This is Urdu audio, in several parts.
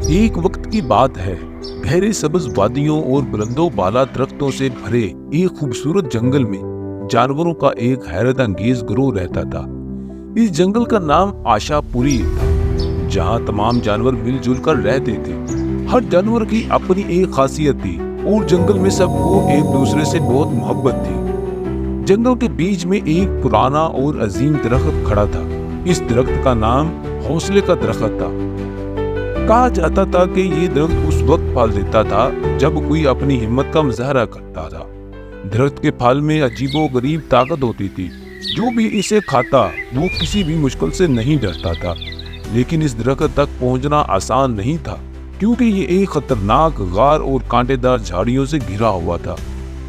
ایک وقت کی بات ہے، گہرے سبز وادیوں اور بلندوں بالا درختوں سے بھرے ایک خوبصورت جنگل میں جانوروں کا ایک حیرت انگیز گروہ رہتا تھا۔ اس جنگل کا نام آشا پوری تھا، جہاں تمام جانور مل جل کر رہتے تھے۔ ہر جانور کی اپنی ایک خاصیت تھی اور جنگل میں سب کو ایک دوسرے سے بہت محبت تھی۔ جنگل کے بیچ میں ایک پرانا اور عظیم درخت کھڑا تھا۔ اس درخت کا نام حوصلے کا درخت تھا۔ کہا جاتا تھا کہ یہ درخت اس وقت پھل دیتا تھا جب کوئی اپنی ہمت کا مظاہرہ کرتا تھا۔ درخت کے پھل میں عجیب و غریب طاقت ہوتی تھی۔ جو بھی اسے کھاتا وہ کسی بھی مشکل سے نہیں ڈرتا تھا۔ لیکن اس درخت تک پہنچنا آسان نہیں تھا، کیونکہ یہ ایک خطرناک غار اور کانٹے دار جھاڑیوں سے گھرا ہوا تھا۔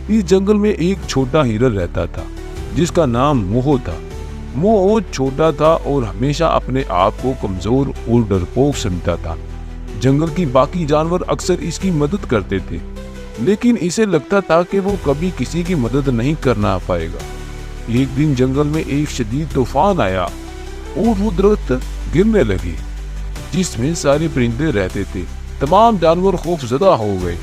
اس جنگل میں ایک چھوٹا ہرن رہتا تھا جس کا نام موہو تھا۔ موہو چھوٹا تھا اور ہمیشہ اپنے آپ کو کمزور اور ڈرپوک سمجھتا تھا۔ جنگل کی باقی جانور اکثر اس کی مدد کرتے تھے، لیکن اسے لگتا تھا کہ وہ کبھی کسی کی مدد نہیں کرنا پائے گا۔ ایک دن جنگل میں ایک شدید طوفان آیا اور وہ درخت گرنے لگے جس میں سارے پرندے رہتے تھے۔ تمام جانور خوف زدہ ہو گئے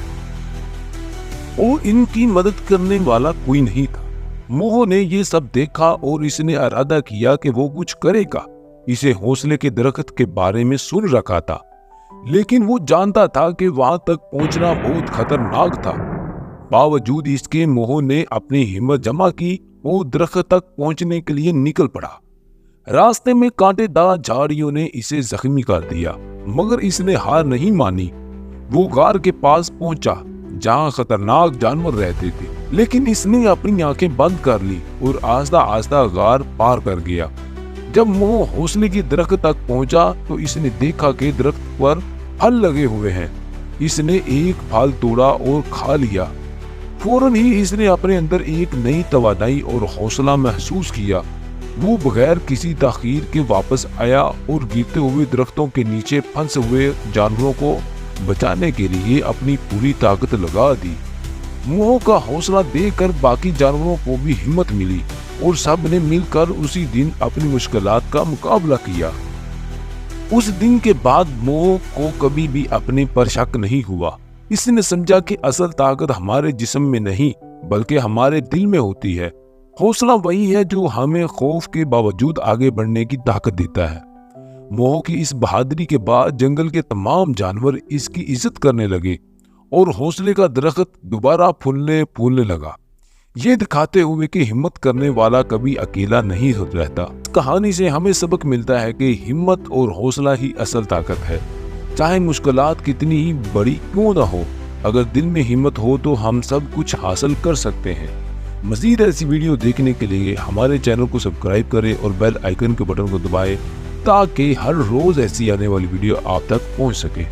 اور ان کی مدد کرنے والا کوئی نہیں تھا۔ موہو نے یہ سب دیکھا اور اس نے ارادہ کیا کہ وہ کچھ کرے گا۔ اسے حوصلے کے درخت کے بارے میں سن رکھا تھا، لیکن وہ جانتا تھا کہ وہاں تک پہنچنا بہت خطرناک تھا۔ باوجود اس کے موہو نے اپنی ہمت جمع کی اور درخت تک پہنچنے کے لیے نکل پڑا۔ راستے میں کانٹے دار جھاڑیوں نے اسے زخمی کر دیا، مگر اس نے ہار نہیں مانی۔ وہ غار کے پاس پہنچا جہاں خطرناک جانور رہتے تھے، لیکن اس نے اپنی آنکھیں بند کر لی اور آہستہ آہستہ غار پار کر گیا۔ جب موہو حوصلے کی درخت تک پہنچا تو اس نے دیکھا کہ درخت پر پھل لگے ہوئے ہیں۔ اس نے ایک پھل توڑا اور کھا لیا۔ فوراً ہی اس نے اپنے اندر ایک نئی توانائی اور حوصلہ محسوس کیا۔ وہ بغیر کسی تاخیر کے واپس آیا اور گرتے ہوئے درختوں کے نیچے پھنسے ہوئے جانوروں کو بچانے کے لیے اپنی پوری طاقت لگا دی۔ موہو کا حوصلہ دیکھ کر باقی جانوروں کو بھی ہمت ملی اور سب نے مل کر اسی دن اپنی مشکلات کا مقابلہ کیا۔ اس دن کے بعد موہو کو کبھی بھی اپنے پر شک نہیں ہوا۔ اس نے سمجھا کہ اصل طاقت ہمارے جسم میں نہیں بلکہ ہمارے دل میں ہوتی ہے۔ حوصلہ وہی ہے جو ہمیں خوف کے باوجود آگے بڑھنے کی طاقت دیتا ہے۔ موہو کی اس بہادری کے بعد جنگل کے تمام جانور اس کی عزت کرنے لگے اور حوصلے کا درخت دوبارہ پھولنے لگا، یہ دکھاتے ہوئے کہ ہمت کرنے والا کبھی اکیلا نہیں رہتا۔ اس کہانی سے ہمیں سبق ملتا ہے کہ ہمت اور حوصلہ ہی اصل طاقت ہے۔ چاہے مشکلات کتنی ہی بڑی کیوں نہ ہو، اگر دل میں ہمت ہو تو ہم سب کچھ حاصل کر سکتے ہیں۔ مزید ایسی ویڈیو دیکھنے کے لیے ہمارے چینل کو سبسکرائب کریں اور بیل آئیکن کے بٹن کو دبائیں تاکہ ہر روز ایسی آنے والی ویڈیو آپ تک پہنچ سکے۔